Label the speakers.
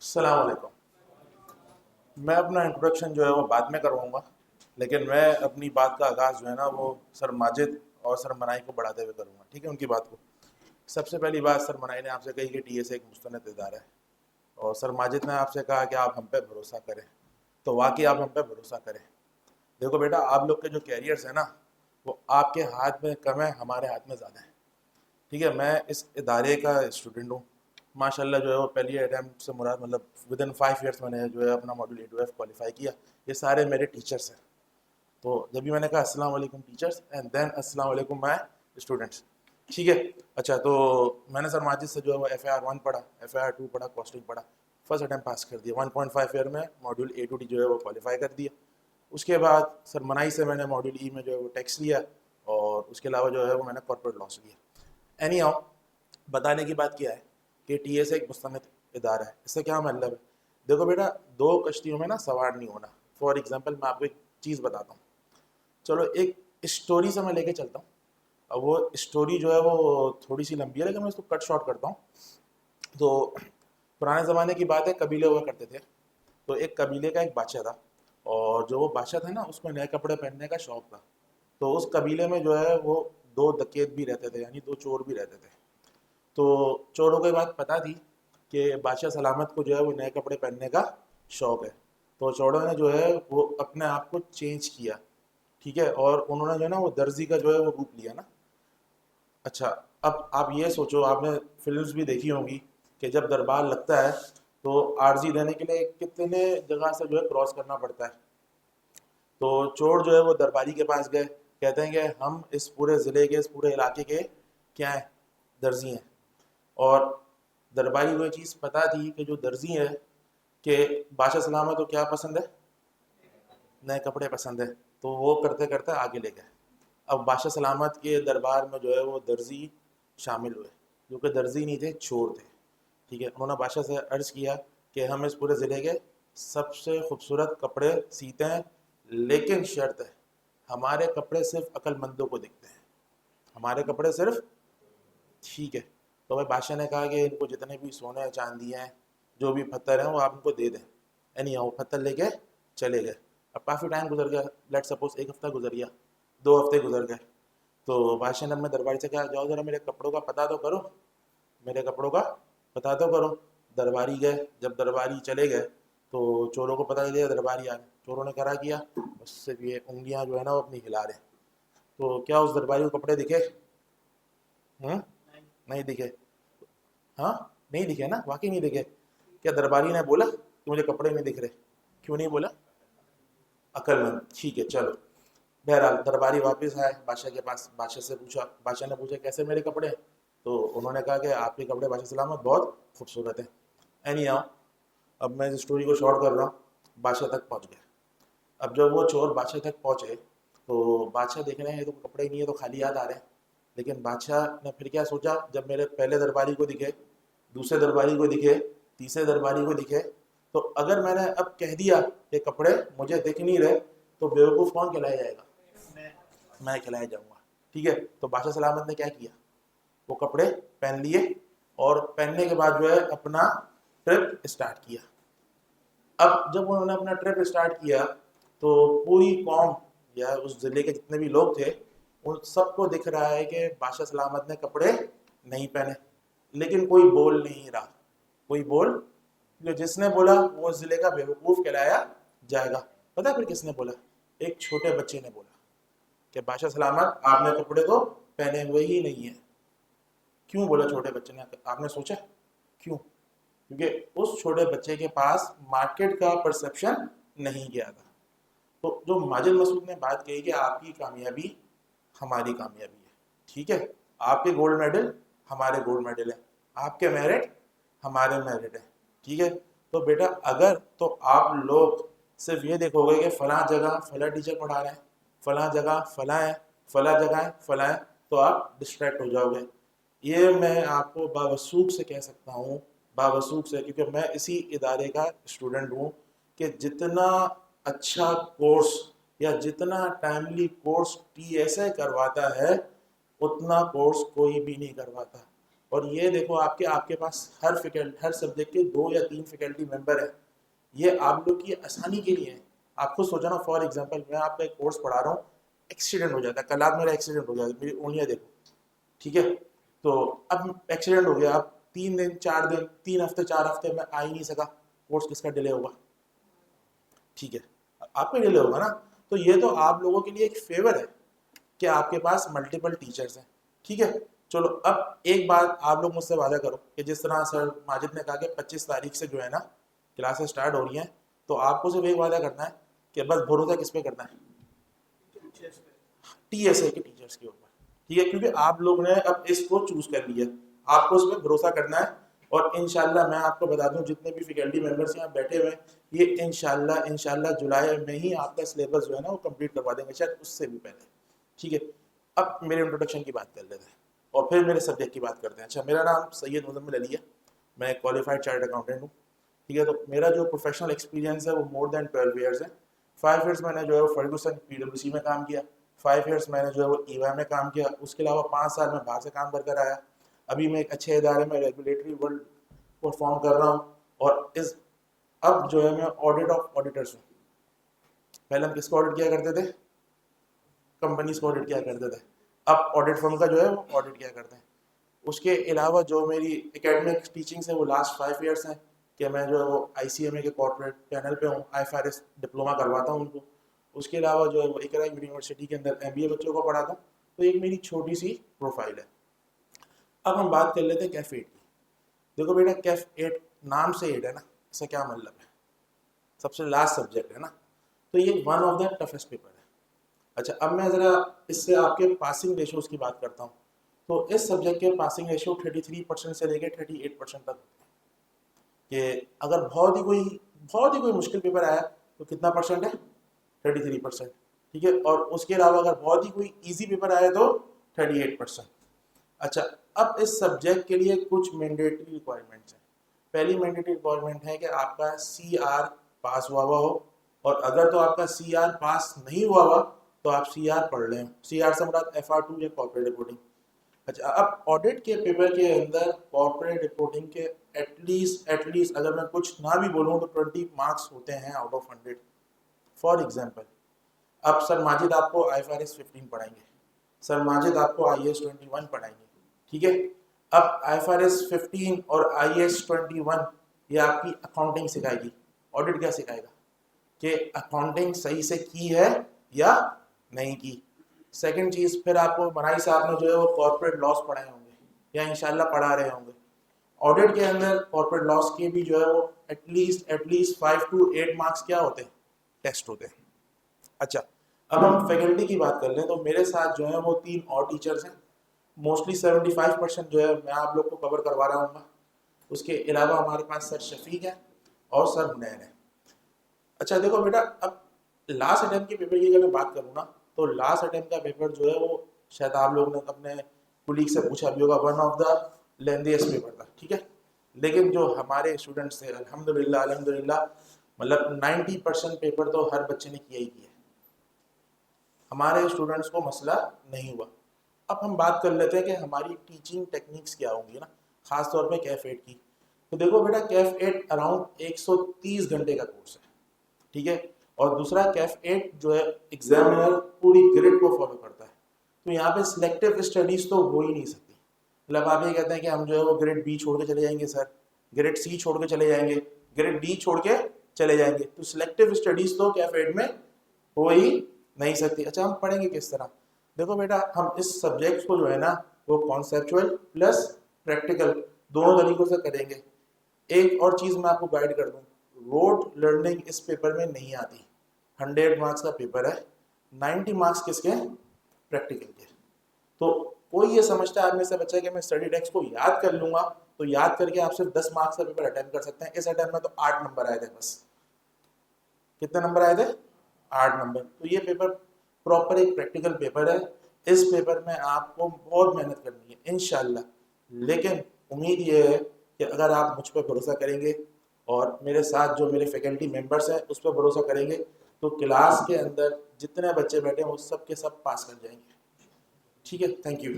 Speaker 1: السلام علیکم. میں اپنا انٹروڈکشن جو ہے وہ بعد میں کرواؤں گا، لیکن میں اپنی بات کا آغاز جو ہے نا وہ سر ماجد اور سر منائی کو بڑھاتے ہوئے کروں گا. ٹھیک ہے، ان کی بات کو. سب سے پہلی بات، سر منائی نے آپ سے کہی کہ ٹی ایس ایک مستند ادارہ ہے، اور سر ماجد نے آپ سے کہا کہ آپ ہم پہ بھروسہ کریں. تو واقعی آپ ہم پہ بھروسہ کریں. دیکھو بیٹا، آپ لوگ کے جو کیریئرز ہیں نا وہ آپ کے ہاتھ میں کم ہے، ہمارے ہاتھ میں زیادہ ہے. ٹھیک ہے، میں اس ادارے کا اسٹوڈنٹ ہوں. ماشاء اللہ جو ہے وہ پہلی اٹیمپٹ سے مراد مطلب ود ان 5 ایئرس میں نے جو ہے اپنا ماڈیول A2F کوالیفائی کیا. یہ سارے میرے ٹیچرس ہیں. تو جب بھی میں نے کہا السلام علیکم ٹیچرس اینڈ دین السلام علیکم مائی اسٹوڈنٹس. ٹھیک ہے. اچھا، تو میں نے سر ماجد سے جو ہے وہ FIR 1 پڑھا، FIR 2 پڑھا، کاسٹنگ پڑھا. فرسٹ اٹیمپٹ پاس کر دیا. 1.5 ایئر میں ماڈیول A2D جو ہے وہ کوالیفائی کر دیا. اس کے بعد سر منائی سے میں نے ماڈیول E میں جو ہے وہ ٹیکس لیا، اور اس کے علاوہ جو ہے وہ میں نے کارپوریٹ لاس لیا. اینی ہاؤ، بتانے کی بات کیا ہے کہ ٹی ایس ایک مستند ادارہ ہے. اس سے کیا مطلب ہے؟ دیکھو بیٹا، دو کشتیوں میں نا سوار نہیں ہونا. فار ایگزامپل میں آپ کو ایک چیز بتاتا ہوں. چلو ایک اسٹوری سے میں لے کے چلتا ہوں. اب وہ اسٹوری جو ہے وہ تھوڑی سی لمبی ہے، لیکن میں اس کو کٹ شارٹ کرتا ہوں. تو پرانے زمانے کی بات ہے، قبیلے ہوا کرتے تھے. تو ایک قبیلے کا ایک بادشاہ تھا، اور جو وہ بادشاہ تھا نا اس کو نئے کپڑے پہننے کا شوق تھا. تو اس قبیلے میں جو ہے وہ دو ڈکیت بھی رہتے تھے، یعنی دو چور بھی رہتے تھے. تو چوروں کو یہ بات پتہ تھی کہ بادشاہ سلامت کو جو ہے وہ نئے کپڑے پہننے کا شوق ہے. تو چوروں نے جو ہے وہ اپنے آپ کو چینج کیا. ٹھیک ہے، اور انہوں نے جو ہے نا وہ درزی کا جو ہے وہ روپ لیا نا. اچھا، اب آپ یہ سوچو، آپ نے فلمز بھی دیکھی ہوں گی کہ جب دربار لگتا ہے تو عارضی دینے کے لیے کتنے جگہ سے جو ہے کراس کرنا پڑتا ہے. تو چور جو ہے وہ درباری کے پاس گئے، کہتے ہیں کہ ہم اس پورے ضلع کے، اس پورے علاقے کے کیا ہیں؟ درزی ہیں. اور درباری کو یہ چیز پتہ تھی کہ جو درزی ہے کہ بادشاہ سلامت کو کیا پسند ہے؟ نئے کپڑے پسند ہے. تو وہ کرتے کرتے آگے لے گئے. اب بادشاہ سلامت کے دربار میں جو ہے وہ درزی شامل ہوئے، جو کہ درزی نہیں تھے، چور تھے. ٹھیک ہے، انہوں نے بادشاہ سے عرض کیا کہ ہم اس پورے ضلع کے سب سے خوبصورت کپڑے سیتے ہیں، لیکن شرط ہے ہمارے کپڑے صرف عقل مندوں کو دکھتے ہیں. ہمارے کپڑے صرف. ٹھیک ہے. تو بھائی بادشاہ نے کہا کہ ان کو جتنے بھی سونے چاندی ہیں، جو بھی پتھر ہیں، وہ آپ ان کو دے دیں. یعنی وہ پتھر لے کے چلے گئے. اب کافی ٹائم گزر گیا، لیٹ سپوز 1 ہفتہ گزر گیا، 2 ہفتے گزر گئے. تو بادشاہ نے اپنے درباری سے کہا جاؤ ذرا میرے کپڑوں کا پتہ تو کرو، میرے کپڑوں کا پتہ تو کرو. درباری گئے. جب درباری چلے گئے تو چوروں کو پتہ چلے درباری آ گئے. چوروں نے کرا کیا، بس صرف یہ انگلیاں جو ہے نا وہ اپنی ہلا رہے ہیں. تو کیا اس درباری کو کپڑے دکھے؟ نہیں دکھے. ہاں، نہیں دکھے نا، واقعی نہیں دکھے. کیا درباری نے بولا کہ مجھے کپڑے نہیں دکھ رہے؟ کیوں نہیں بولا؟ عقل مند. ٹھیک ہے، چلو. بہرحال درباری واپس آئے بادشاہ کے پاس. بادشاہ سے پوچھا، بادشاہ نے پوچھا کیسے میرے کپڑے ہیں؟ تو انہوں نے کہا کہ آپ کے کپڑے بادشاہ سلامت بہت خوبصورت ہیں. اینی ہاؤ، اب میں اس اسٹوری کو شارٹ کر رہا ہوں. بادشاہ تک پہنچ گئے. اب جب وہ چور بادشاہ تک پہنچے تو بادشاہ دیکھ رہے ہیں یہ تو کپڑے ہی نہیں ہے، تو خالی ہاتھ آ رہے ہیں. لیکن بادشاہ نے پھر کیا سوچا، جب میرے پہلے درباری کو دکھے، دوسرے درباری کو دکھے، تیسرے درباری کو دکھے، تو اگر میں نے اب کہہ دیا کہ کپڑے مجھے دکھ نہیں رہے تو بیوقوف کون کہلایا جائے گا؟ میں کھلایا جاؤں گا. ٹھیک ہے. تو بادشاہ سلامت نے کیا کیا، وہ کپڑے پہن لیے، اور پہننے کے بعد جو ہے اپنا ٹرپ اسٹارٹ کیا. اب جب انہوں نے اپنا ٹرپ اسٹارٹ کیا تو پوری قوم یا اس ضلع کے جتنے بھی لوگ تھے ان سب کو دکھ رہا ہے کہ بادشاہ سلامت نے کپڑے نہیں پہنے، لیکن کوئی بول نہیں رہا. کوئی بول، جس نے بولا وہ اس ضلع کا بیوقوف کہلایا جائے گا. پتہ پھر کس نے بولا؟ ایک چھوٹے بچے نے بولا کہ بادشاہ سلامت آپ نے کپڑے تو پہنے ہوئے ہی نہیں ہیں. کیوں بولا چھوٹے بچے نے؟ آپ نے سوچا کیوں؟ کیونکہ اس چھوٹے بچے کے پاس مارکیٹ کا پرسپشن نہیں گیا تھا. تو جو ماجد مسعود نے بات کہی کہ آپ کی کامیابی ہماری کامیابی ہے. ٹھیک ہے، آپ کے گولڈ میڈل ہمارے گولڈ میڈل ہیں، آپ کے میرٹ ہمارے میرٹ ہیں. ٹھیک ہے. تو بیٹا اگر تو آپ لوگ صرف یہ دیکھو گے کہ فلاں جگہ فلاں ٹیچر پڑھا رہے ہیں، فلاں جگہ فلاں ہے، فلاں جگہ ہے فلاں ہے، تو آپ ڈسٹریکٹ ہو جاؤ گے. یہ میں آپ کو باوثوق سے کہہ سکتا ہوں، باوثوق سے، کیونکہ میں اسی ادارے کا اسٹوڈنٹ ہوں، کہ جتنا اچھا کورس یا جتنا ٹائملی کورس TSA کرواتا ہے اتنا کورس کوئی بھی نہیں کرواتا. اور یہ دیکھو آپ کے پاس ہر سبجیکٹ کے 2 یا 3 فیکلٹی ممبر ہیں. یہ آپ لوگ کی آسانی کے لیے ہے. آپ خود سوچا نا، فار ایگزامپل میں آپ کا ایک کورس پڑھا رہا ہوں، ایکسیڈنٹ ہو جاتا ہے، کل آپ میرا ایکسیڈنٹ ہو جاتا ہے، میری انگلیاں دیکھو، ٹھیک ہے. تو اب ایکسیڈنٹ ہو گیا، اب 3 دن 4 دن 3 ہفتے 4 ہفتے میں آ ہی نہیں سکا، کورس کس کا ڈیلے ہوگا؟ ٹھیک ہے، آپ کا ڈیلے ہوگا نا. تو یہ تو آپ لوگوں کے لیے ایک فیور ہے کہ آپ کے پاس ملٹیپل ٹیچرز ہیں. ٹھیک ہے، چلو اب ایک بات آپ لوگ مجھ سے وعدہ کرو کہ جس طرح سر ماجد نے کہا کہ 25 تاریخ سے جو ہے نا کلاسیں اسٹارٹ ہو رہی ہیں، تو آپ کو صرف ایک وعدہ کرنا ہے کہ بس بھروسہ کس پہ کرنا ہے؟ ٹی ایس اے کے ٹیچرز کے اوپر. ٹھیک ہے، کیونکہ آپ لوگ نے اب اس کو چوز کر لیا، آپ کو اس پہ بھروسہ کرنا ہے. اور انشاءاللہ میں آپ کو بتا دوں جتنے بھی فیکلٹی ممبرس یہاں بیٹھے ہوئے ہیں، یہ انشاءاللہ جولائی میں ہی آپ کا سلیبس جو ہے نا وہ کمپلیٹ کروا دیں گے، شاید اس سے بھی پہلے. ٹھیک ہے، اب میرے انٹروڈکشن کی بات کر لیتے ہیں اور پھر میرے سبجیکٹ کی بات کرتے ہیں. اچھا، میرا نام سید مزمل علی ہے، میں کوالیفائڈ چارٹرڈ اکاؤنٹنٹ ہوں. ٹھیک ہے، تو میرا جو پروفیشنل ایکسپیرینس ہے وہ مور دین 12 ایئرس ہے. 5 ایئرس میں نے جو ہے وہ فرگوسن PwC میں کام کیا، 5 ایئرس میں نے جو ہے وہ EY میں کام کیا. اس کے علاوہ 5 سال میں باہر سے کام کر آیا. ابھی میں ایک اچھے ادارے میں ریگولیٹری ورلڈ پرفارم کر رہا ہوں. اور اب جو ہے میں آڈٹ آف آڈیٹرس ہوں. پہلے ہم کس کو آڈٹ کیا کرتے تھے؟ کمپنیز کو آڈٹ کیا کرتے تھے. اب آڈٹ فرم کا جو ہے وہ آڈٹ کیا کرتے ہیں. اس کے علاوہ جو میری اکیڈمک ٹیچنگس ہیں وہ لاسٹ 5 ایئرس ہیں کہ میں جو ہے وہ ICMA کے کارپوریٹ پینل پہ ہوں، IFRS ڈپلوما کرواتا ہوں ان کو. اس کے علاوہ جو ہے وہ اقرا یونیورسٹی کے اندر MBA بچوں کو پڑھاتا ہوں. تو ایک میری چھوٹی سی پروفائل ہے. اب ہم بات کر لیتے ہیں کیف 8 کی. دیکھو بیٹا، کیف 8 نام سے 8 ہے نا، اس کا کیا مطلب ہے؟ سب سے لاسٹ سبجیکٹ ہے نا، تو یہ one of the toughest paper ہے. اچھا، اب میں ذرا اس سے آپ کے پاسنگ ریشوز کی بات کرتا ہوں. تو اس سبجیکٹ کے پاسنگ ریشو 33% سے لے کے 38% تک ہوتے ہیں. کہ اگر بہت ہی کوئی مشکل پیپر آیا تو کتنا پرسنٹ ہے؟ 33%. ٹھیک ہے، اور اس کے علاوہ اگر بہت ہی کوئی ایزی پیپر آیا تو 38%. اچھا، اب اس سبجیکٹ کے لیے کچھ مینڈیٹری ریکوائرمنٹس ہیں. پہلی مینڈیٹری ریکوائرمنٹ ہے کہ آپ کا CR پاس ہوا ہو، اور اگر تو آپ کا CR پاس نہیں ہوا ہوا تو آپ CR پڑھ لیں. CR سے مراد FR2 یا کارپوریٹ رپورٹنگ. اچھا، اب آڈٹ کے پیپر کے اندر کارپوریٹ رپورٹنگ کے ایٹ لیسٹ اگر میں کچھ نہ بھی بولوں تو 20 مارکس ہوتے ہیں آؤٹ آف 100. فار ایگزامپل، اب سر ماجد آپ کو IFRS 15 پڑھائیں گے، سر ماجد آپ کو IAS 21 پڑھائیں گے. ٹھیک ہے، اب IFRS 15 اور IAS 21 یہ آپ کی اکاؤنٹنگ سکھائے گی. آڈٹ کیا سکھائے گا؟ کہ اکاؤنٹنگ صحیح سے کی ہے یا نہیں کی. سیکنڈ چیز، پھر آپ کو بنائی صاحب نے جو ہے وہ کارپوریٹ لاس پڑھائے ہوں گے یا انشاءاللہ پڑھا رہے ہوں گے. آڈٹ کے اندر کارپوریٹ لاس کے بھی جو ہے وہ ایٹ لیسٹ 5 to 8 مارکس کیا ہوتے ہیں؟ ٹیسٹ ہوتے ہیں. اچھا، اب ہم فیکلٹی کی بات کر لیں تو میرے ساتھ جو ہے وہ 3 اور ٹیچرز ہیں. موسٹلی 75% جو ہے میں آپ لوگ کو کور کروا رہا ہوں گا. اس کے علاوہ ہمارے پاس سر شفیق ہے اور سر حنین ہے. اچھا دیکھو بیٹا، اب لاسٹ اٹیمپٹ کے پیپر کی اگر میں بات کروں نا تو لاسٹ اٹیمپٹ کا پیپر جو ہے وہ شاید آپ لوگ نے اپنے کولیگ سے پوچھا بھی ہوگا، ون آف دا لیندیسٹ پیپر تھا. ٹھیک ہے، لیکن جو ہمارے اسٹوڈنٹس تھے الحمدللہ مطلب 90% پیپر تو ہر بچے نے کیا ہی کیا. ہمارے اسٹوڈنٹس کو مسئلہ نہیں ہوا. اب ہم بات کر لیتے ہیں کہ ہماری ٹیچنگ ٹیکنیکس کیا ہوں گی نا، خاص طور پہ کیف 8 کی. تو دیکھو بیٹا، کیف 8 اراؤنڈ 130 گھنٹے کا کورس ہے. ٹھیک ہے، اور دوسرا کیف 8 جو ہے ایگزامینر پوری گریڈ کو فالو کرتا ہے. تو یہاں پہ سلیکٹیو اسٹڈیز تو ہو ہی نہیں سکتی. مطلب آپ یہ کہتے ہیں کہ ہم جو ہے وہ گریڈ B چھوڑ کے چلے جائیں گے، سر گریڈ C چھوڑ کے چلے جائیں گے، گریڈ D چھوڑ کے چلے جائیں گے. تو سلیکٹیو اسٹڈیز تو کیف 8 میں ہو ہی نہیں سکتی. اچھا، ہم پڑھیں گے کس طرح؟ دیکھو بیٹا، ہم اس سبجیکٹ کو جو ہے نا وہ کانسیپچول پلس پریکٹیکل دونوں طریقوں سے کریں گے. ایک اور چیز میں آپ کو گائیڈ کر دوں، روڈ لرننگ اس پیپر میں نہیں آتی. 100 مارکس کا پیپر ہے، 90 مارکس کس کے؟ پریکٹیکل کے. تو کوئی یہ سمجھتا ہے آپ میں سے بچہ کہ میں اسٹڈی ٹیکسٹ کو یاد کر لوں گا تو یاد کر کے آپ صرف 10 مارکس کا پیپر اٹیمپٹ کر سکتے ہیں. اس اٹیمپٹ میں تو 8 نمبر آئے تھے بس. کتنے نمبر آئے تھے؟ 8 نمبر. تو یہ پیپر پراپر ایک پریکٹیکل پیپر ہے. اس پیپر میں آپ کو بہت محنت کرنی ہے انشاءاللہ. لیکن امید یہ ہے کہ اگر آپ مجھ پہ بھروسہ کریں گے اور میرے ساتھ جو میرے فیکلٹی ممبرس ہیں اس پہ بھروسہ کریں گے تو کلاس کے اندر جتنے بچے بیٹھے ہیں وہ سب کے سب پاس کر جائیں گے. ٹھیک ہے، تھینک یو.